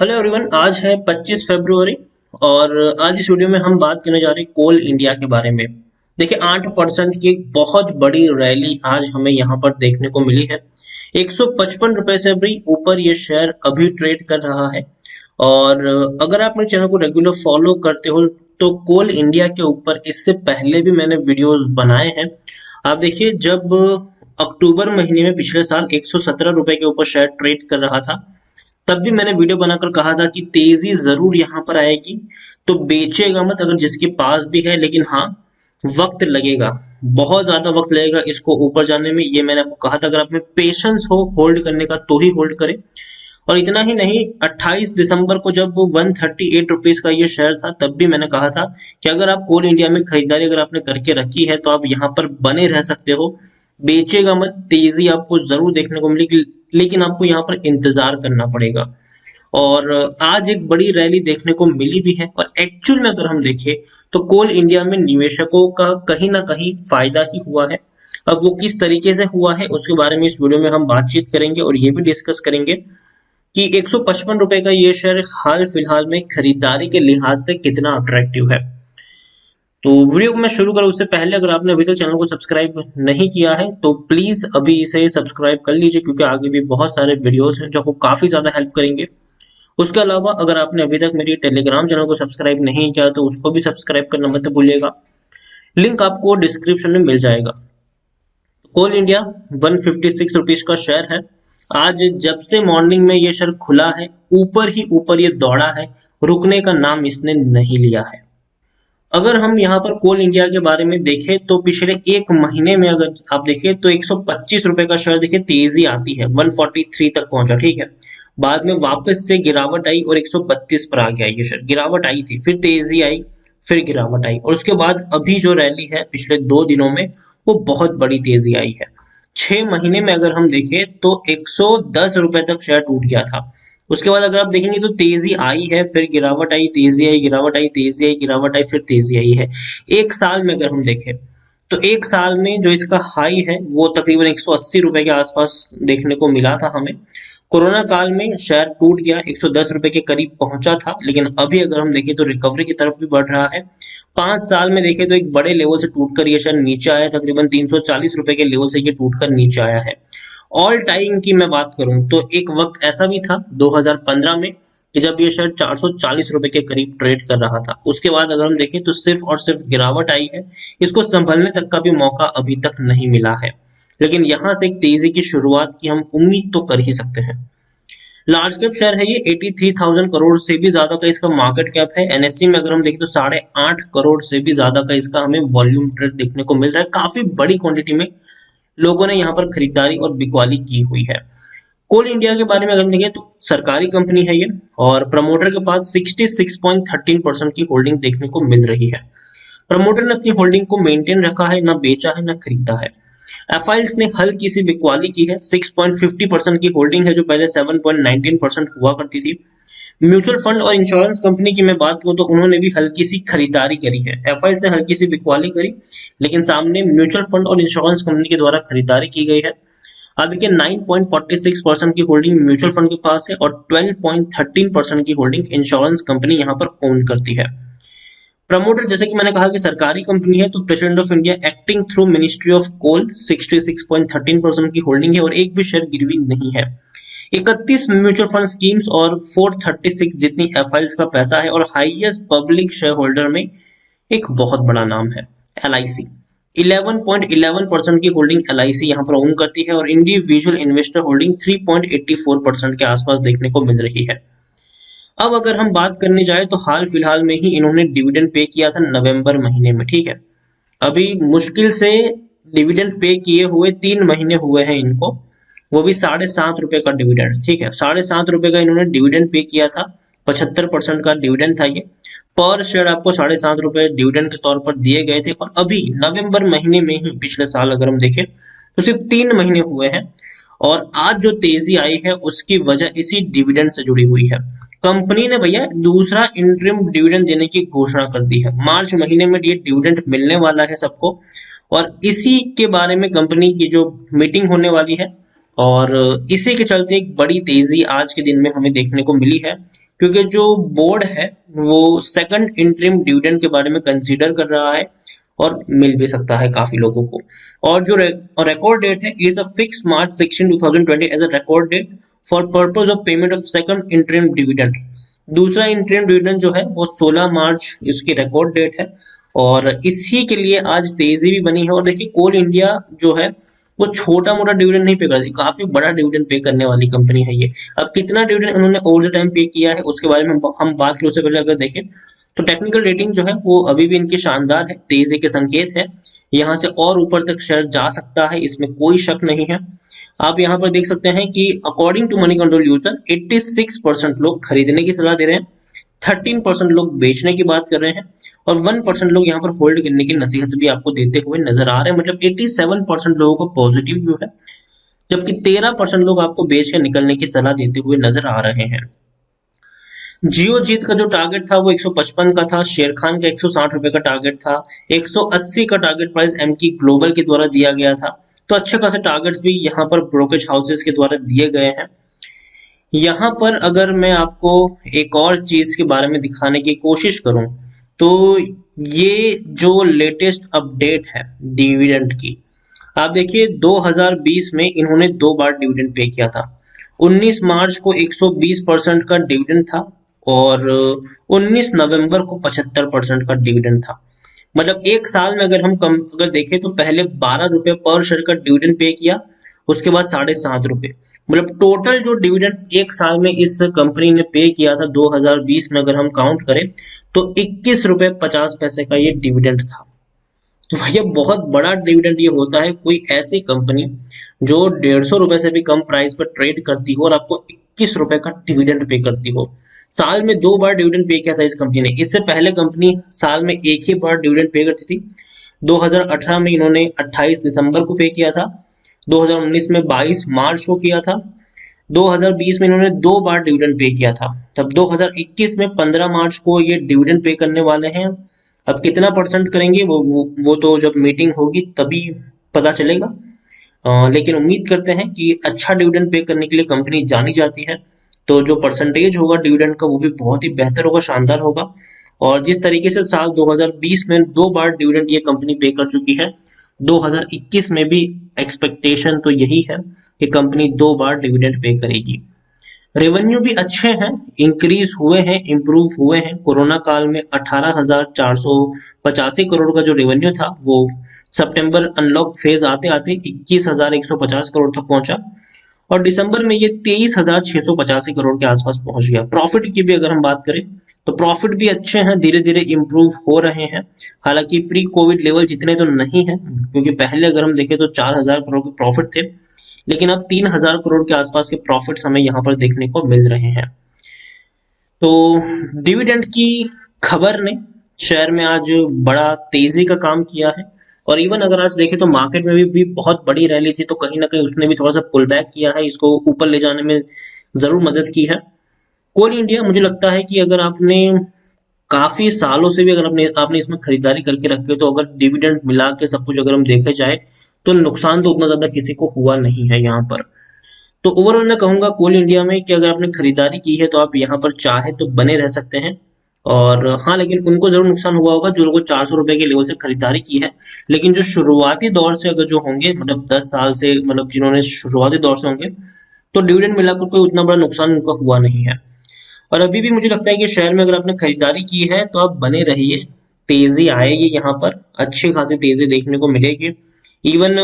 Hello everyone. आज है 25 फरवरी और आज इस वीडियो में हम बात करने जा रहे हैं कोल इंडिया के बारे में। देखिए 8% की एक बहुत बड़ी रैली आज हमें यहाँ पर देखने को मिली है। 155 रुपए से भी ऊपर ये शेयर अभी ट्रेड कर रहा है। और अगर आप मेरे चैनल को रेगुलर फॉलो करते हो तो कोल इंडिया के ऊपर इससे पहले भी मैंने वीडियोस बनाए हैं। आप देखिए, जब अक्टूबर महीने में पिछले साल 117 रुपए के ऊपर शेयर ट्रेड कर रहा था, तब भी मैंने वीडियो बनाकर कहा था कि तेजी जरूर यहाँ पर आएगी, तो बेचेगा मत अगर जिसके पास भी है। लेकिन हाँ, वक्त लगेगा, बहुत ज्यादा वक्त लगेगा इसको ऊपर जाने में। ये मैंने आपको कहा था, अगर आप में पेशेंस हो होल्ड करने का तो ही होल्ड करें। और इतना ही नहीं, 28 दिसंबर को जब 138 रुपीज का ये शेयर था, तब भी मैंने कहा था कि अगर आप कोल इंडिया में खरीदारी अगर आपने करके रखी है तो आप यहाँ पर बने रह सकते हो, बेचेगा मत। तेजी आपको जरूर देखने को मिलेगी, लेकिन आपको यहाँ पर इंतजार करना पड़ेगा। और आज एक बड़ी रैली देखने को मिली भी है। और एक्चुअल में अगर हम देखें तो कोल इंडिया में निवेशकों का कहीं ना कहीं फायदा ही हुआ है। अब वो किस तरीके से हुआ है उसके बारे में इस वीडियो में हम बातचीत करेंगे और ये भी डिस्कस करेंगे कि 155 रुपए का ये शेयर हाल फिलहाल में खरीदारी के लिहाज से कितना अट्रैक्टिव है। तो वीडियो को मैं शुरू करूं उससे पहले, अगर आपने अभी तक चैनल को सब्सक्राइब नहीं किया है तो प्लीज अभी इसे सब्सक्राइब कर लीजिए, क्योंकि आगे भी बहुत सारे वीडियोस हैं जो आपको काफी ज्यादा हेल्प करेंगे। उसके अलावा अगर आपने अभी तक मेरी टेलीग्राम चैनल को सब्सक्राइब नहीं किया तो उसको भी सब्सक्राइब करना मत भूलिएगा, लिंक आपको डिस्क्रिप्शन में मिल जाएगा। कोल इंडिया 156 रुपीज का शेयर है। आज जब से मॉर्निंग में ये शेयर खुला है, ऊपर ही ऊपर ये दौड़ा है, रुकने का नाम इसने नहीं लिया है। अगर हम यहाँ पर कोल इंडिया के बारे में देखें तो पिछले एक महीने में अगर आप देखें तो 125 रुपए का शेयर देखिए तेजी आती है, 143 तक पहुंचा, ठीक है। बाद में वापस से गिरावट आई और 132 पर आ गया ये शेयर। गिरावट आई थी, फिर तेजी आई, फिर गिरावट आई, और उसके बाद अभी जो रैली है पिछले 2 दिनों में, वो बहुत बड़ी तेजी आई है। 6 महीने में अगर हम देखें तो 110 रुपए तक शेयर टूट गया था। उसके बाद अगर आप देखेंगे तो तेजी आई है, फिर गिरावट आई, तेजी आई, गिरावट आई, तेजी आई, गिरावट आई, फिर तेजी आई है। एक साल में अगर हम देखें तो एक साल में जो इसका हाई है वो तकरीबन 180 रुपए के आसपास देखने को मिला था हमें। कोरोना काल में शेयर टूट गया, 110 रुपए के करीब पहुंचा था, लेकिन अभी अगर हम देखें तो रिकवरी की तरफ भी बढ़ रहा है। 5 साल में देखें तो एक बड़े लेवल से टूटकर ये शेयर नीचे आया, तकरीबन 340 रुपए के लेवल से ये टूटकर नीचे आया है। ऑल टाइम की मैं बात करूं तो एक वक्त ऐसा भी था 2015 में कि जब ये शेयर 440 रुपए के करीब ट्रेड कर रहा था। उसके बाद अगर हम देखें तो सिर्फ और सिर्फ गिरावट आई है, इसको संभलने तक का भी मौका अभी तक नहीं मिला है। लेकिन यहाँ से एक तेजी की शुरुआत की हम उम्मीद तो कर ही सकते हैं। लार्ज कैप शेयर है ये, 83,000 करोड़ से भी ज्यादा का इसका मार्केट कैप है। एनएससी में अगर हम देखें तो 8.5 करोड़ से भी ज्यादा का इसका हमें वॉल्यूम ट्रेड देखने को मिल रहा है। काफी बड़ी क्वांटिटी में लोगों ने यहाँ पर खरीदारी और बिकवाली की हुई है। कोल इंडिया के बारे में अगर देखें तो सरकारी कंपनी है ये, और प्रमोटर के पास 66.13% की होल्डिंग देखने को मिल रही है। प्रमोटर ने अपनी होल्डिंग को मेंटेन रखा है, ना बेचा है ना खरीदा है। एफआईएल्स ने हल्की सी बिकवाली की है, 6.50% की होल्डिंग है जो पहले 7.19% हुआ करती थी। म्यूचुअल फंड और इंश्योरेंस कंपनी की मैं बात करूं तो उन्होंने भी हल्की सी खरीदारी करी है। एफआईएल्स ने हल्की सी बिकवाली करी, लेकिन सामने म्यूचुअल फंड और इंश्योरेंस कंपनी के द्वारा खरीदारी की गई है। अब देखिए 9.46% की होल्डिंग म्यूचुअल फंड के पास है और 12.13% की होल्डिंग इंश्योरेंस कंपनी यहाँ पर ओन करती है। प्रमोटर जैसे कि मैंने कहा कि सरकारी कंपनी है, तो president of India acting through ministry of coal 66.13% की होल्डिंग है और एक भी शेयर गिरवी नहीं है। 31 म्यूचुअल फंड स्कीम्स और 436 जितनी एफआईएल्स का पैसा है, और हाईएस्ट पब्लिक शेयर होल्डर में एक बहुत बड़ा नाम है एलआईसी। 11.11% की होल्डिंग एलआईसी यहाँ पर ओन करती है और इंडिविजुअल इन्वेस्टर होल्डिंग 3.84% के आसपास देखने को मिल रही है। अब अगर हम बात करने जाए तो हाल फिलहाल में ही इन्होंने डिविडेंड पे किया था नवंबर महीने में, ठीक है। अभी मुश्किल से डिविडेंड पे किए हुए 3 महीने हुए हैं इनको, वो भी 7.5 रुपए का डिविडेंड, ठीक है। 7.5 रुपए का इन्होंने डिविडेंड पे किया था, 75% का डिविडेंड था ये। पर शेयर आपको 7.5 रुपए डिविडेंड के तौर पर दिए गए थे। और अभी नवंबर महीने में ही पिछले साल अगर हम देखें तो सिर्फ 3 महीने हुए हैं, और आज जो तेजी आई है उसकी वजह इसी डिविडेंड से जुड़ी हुई है। कंपनी ने भैया दूसरा इंटरिम डिविडेंड देने की घोषणा कर दी है। मार्च महीने में ये डिविडेंड मिलने वाला है सबको, और इसी के बारे में कंपनी की जो मीटिंग होने वाली है और इसी के चलते एक बड़ी तेजी आज के दिन में हमें देखने को मिली है, क्योंकि जो बोर्ड है वो सेकंड इंटरिम डिविडेंड के बारे में कंसीडर कर रहा है, और मिल भी सकता है काफी लोगों को। और जो रिकॉर्ड डेट है is a fix March 16 2020 as a record date for purpose of payment of second interim dividend. दूसरा इंटरिम डिविडेंड जो है वो 16 मार्च इसकी रिकॉर्ड डेट है, और इसी के लिए आज तेजी भी बनी है। और देखिए कोल इंडिया जो है वो छोटा मोटा डिविडेंड नहीं पे करती, काफी बड़ा डिविडेंड पे करने वाली कंपनी है ये। अब कितना डिविडेंड उन्होंने ओवर द टाइम पे किया है उसके बारे में हम बात करें उससे पहले अगर देखें तो टेक्निकल रेटिंग जो है वो अभी भी इनकी शानदार है, तेजी के संकेत है। यहाँ से और ऊपर तक शेयर जा सकता है, इसमें कोई शक नहीं है। आप यहाँ पर देख सकते हैं कि according to Moneycontrol user 86% लोग खरीदने की सलाह दे रहे हैं, 13% लोग बेचने की बात कर रहे हैं, और 1% लोग यहाँ पर होल्ड करने की नसीहत भी आपको देते हुए नजर आ रहे हैं। मतलब 87% लोगों को पॉजिटिव व्यू है, जबकि 13% लोग आपको बेच के निकलने की सलाह देते हुए नजर आ रहे हैं। जियो जीत का जो टारगेट था वो 155 का था, शेर खान का 160 रुपए का टारगेट था, 180 का टारगेट प्राइस एम की ग्लोबल के द्वारा दिया गया था। तो अच्छे खासे टारगेट्स भी यहाँ पर ब्रोकेज हाउसेस के द्वारा दिए गए हैं। यहाँ पर अगर मैं आपको एक और चीज के बारे में दिखाने की कोशिश करूं तो ये जो लेटेस्ट अपडेट है डिविडेंड की, आप देखिए 2020 में इन्होंने 2 बार डिविडेंड पे किया था। 19 मार्च को 120% का डिविडेंड था, और 19 नवंबर को 75% का डिविडेंड था। मतलब एक साल में अगर हम कम अगर देखें तो पहले 12 रुपए पर शेयर का डिविडेंड पे किया, उसके बाद 7.5 रुपए। मतलब टोटल जो डिविडेंड एक साल में इस कंपनी ने पे किया था 2020 में अगर हम काउंट करें तो 21 रुपए 50 पैसे का ये डिविडेंड था। तो भैया बहुत बड़ा डिविडेंड ये होता है कोई ऐसी कंपनी जो 150 रुपए से भी कम प्राइस पर ट्रेड करती हो और आपको 21 रुपए का डिविडेंड पे करती हो। साल में 2 बार डिविडेंड पे किया था इस कंपनी ने। इससे पहले कंपनी साल में एक ही बार डिविडेंड पे करती थी। 2018 में इन्होंने 28 दिसंबर को पे किया था, 2019 में 22 मार्च को किया था, 2020 में इन्होंने 2 बार डिविडेंड पे किया था। तब 2021 में 15 मार्च को ये डिविडेंड पे करने वाले हैं। अब कितना परसेंट करेंगे वो तो जब मीटिंग होगी तभी पता चलेगा। लेकिन उम्मीद करते हैं कि अच्छा डिविडेंड पे करने के लिए कंपनी जानी जाती है, तो जो परसेंटेज होगा डिविडेंड का वो भी बहुत ही बेहतर होगा, शानदार होगा। और जिस तरीके से साल 2020 में 2 बार डिविडेंड ये कंपनी पे कर चुकी है, 2021 में भी एक्सपेक्टेशन तो यही है कि कंपनी 2 बार डिविडेंड पे करेगी। रेवेन्यू भी अच्छे हैं, इंक्रीज हुए हैं, इंप्रूव हुए हैं। कोरोना काल में 18,485 करोड़ का जो रेवेन्यू था वो सितंबर अनलॉक फेज आते आते 21,150 करोड़ तक पहुंचा, और दिसंबर में ये 23,685 करोड़ के आसपास पहुंच गया। प्रॉफिट की भी अगर हम बात करें तो प्रॉफिट भी अच्छे हैं, धीरे धीरे इंप्रूव हो रहे हैं। हालांकि प्री कोविड लेवल जितने तो नहीं है, क्योंकि पहले अगर हम देखें तो 4,000 करोड़ के प्रॉफिट थे, लेकिन अब 3,000 करोड़ के आसपास के प्रॉफिट्स हमें यहाँ पर देखने को मिल रहे हैं। तो डिविडेंड की खबर ने शेयर में आज बड़ा तेजी का काम किया है। और इवन अगर आज देखें तो मार्केट में भी बहुत बड़ी रैली थी, तो कहीं ना कहीं उसने भी थोड़ा सा पुल बैक किया है, इसको ऊपर ले जाने में जरूर मदद की है। कोल इंडिया मुझे लगता है कि अगर आपने काफी सालों से भी अगर आपने आपने इसमें खरीदारी करके रखी हो, तो अगर डिविडेंड मिला के सब कुछ अगर हम देखे जाए तो नुकसान तो उतना ज्यादा किसी को हुआ नहीं है यहाँ पर। तो ओवरऑल मैं कहूंगा कोल इंडिया में कि अगर आपने खरीदारी की है तो आप यहाँ पर चाहे तो बने रह सकते हैं। और हाँ, लेकिन उनको जरूर नुकसान हुआ होगा जो लोगों 400 रुपए के लेवल से खरीदारी की है। लेकिन जो शुरुआती दौर से अगर जो होंगे, मतलब 10 साल से, मतलब जिन्होंने शुरुआती दौर से होंगे, तो डिविडेंड मिलाकर कोई उतना बड़ा नुकसान उनका हुआ नहीं है। और अभी भी मुझे लगता है कि शेयर में अगर आपने खरीदारी की है तो आप बने रहिए, तेजी आएगी, यहाँ पर अच्छी खासी तेजी देखने को मिलेगी। इवन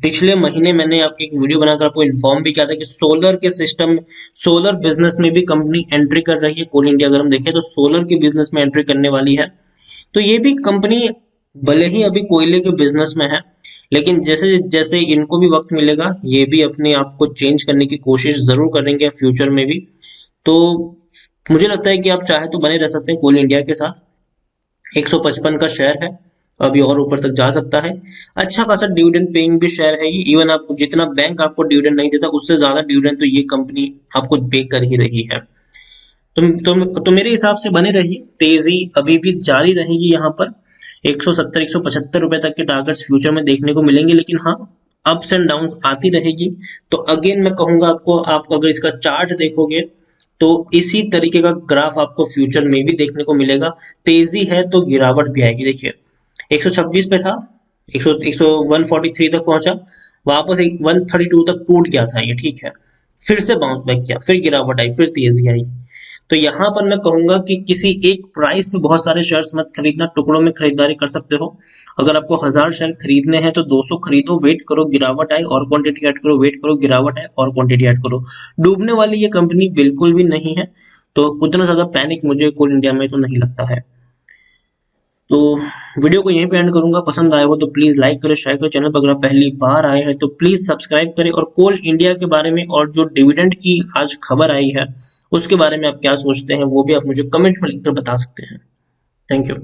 पिछले महीने मैंने आप एक वीडियो बनाकर आपको इन्फॉर्म भी किया था कि सोलर के सिस्टम, सोलर बिजनेस में भी कंपनी एंट्री कर रही है। कोल इंडिया अगर हम देखें तो सोलर के बिजनेस में एंट्री करने वाली है। तो ये भी कंपनी भले ही अभी कोयले के बिजनेस में है, लेकिन जैसे जैसे इनको भी वक्त मिलेगा ये भी अपने आप को चेंज करने की कोशिश जरूर करेंगे फ्यूचर में भी। तो मुझे लगता है कि आप चाहे तो बने रह सकते हैं कोल इंडिया के साथ। 155 का शेयर है, अभी और ऊपर तक जा सकता है। अच्छा खासा डिविडेंड पेइंग भी शेयर है ये। इवन आप जितना बैंक आपको डिविडेंड नहीं देता उससे ज्यादा डिविडेंड तो ये कंपनी आपको पे कर ही रही है। तो मेरे हिसाब से बने रहिए, तेजी अभी भी जारी रहेगी। यहाँ पर 170 175 रुपए तक के टारगेट्स फ्यूचर में देखने को मिलेंगे। लेकिन हाँ, अप्स एंड डाउन्स आती रहेगी। तो अगेन मैं कहूंगा आपको, आप अगर इसका चार्ट देखोगे तो इसी तरीके का ग्राफ आपको फ्यूचर में भी देखने को मिलेगा। तेजी है तो गिरावट भी आएगी। देखिए 126 पे था, 143 तक पहुंचा, वापस 132 तक टूट गया था ये, ठीक है, फिर से बाउंस बैक किया, फिर गिरावट आई, फिर तेजी आई। तो यहाँ पर मैं कहूंगा कि किसी एक प्राइस पे बहुत सारे शेयर्स मत खरीदना, टुकड़ों में खरीदारी कर सकते हो। अगर आपको 1000 शेयर खरीदने हैं तो 200 खरीदो, वेट करो गिरावट आए और क्वांटिटी ऐड करो, वेट करो गिरावट आए और क्वांटिटी ऐड करो। डूबने वाली ये कंपनी बिल्कुल भी नहीं है, तो उतना ज्यादा पैनिक मुझे कोल इंडिया में तो नहीं लगता है। तो वीडियो को यहीं पे एंड करूंगा। पसंद आया हो तो प्लीज लाइक करें, शेयर करें। चैनल पर अगर आप पहली बार आए हैं तो प्लीज सब्सक्राइब करें। और कोल इंडिया के बारे में और जो डिविडेंड की आज खबर आई है उसके बारे में आप क्या सोचते हैं वो भी आप मुझे कमेंट में लिखकर बता सकते हैं। Thank you.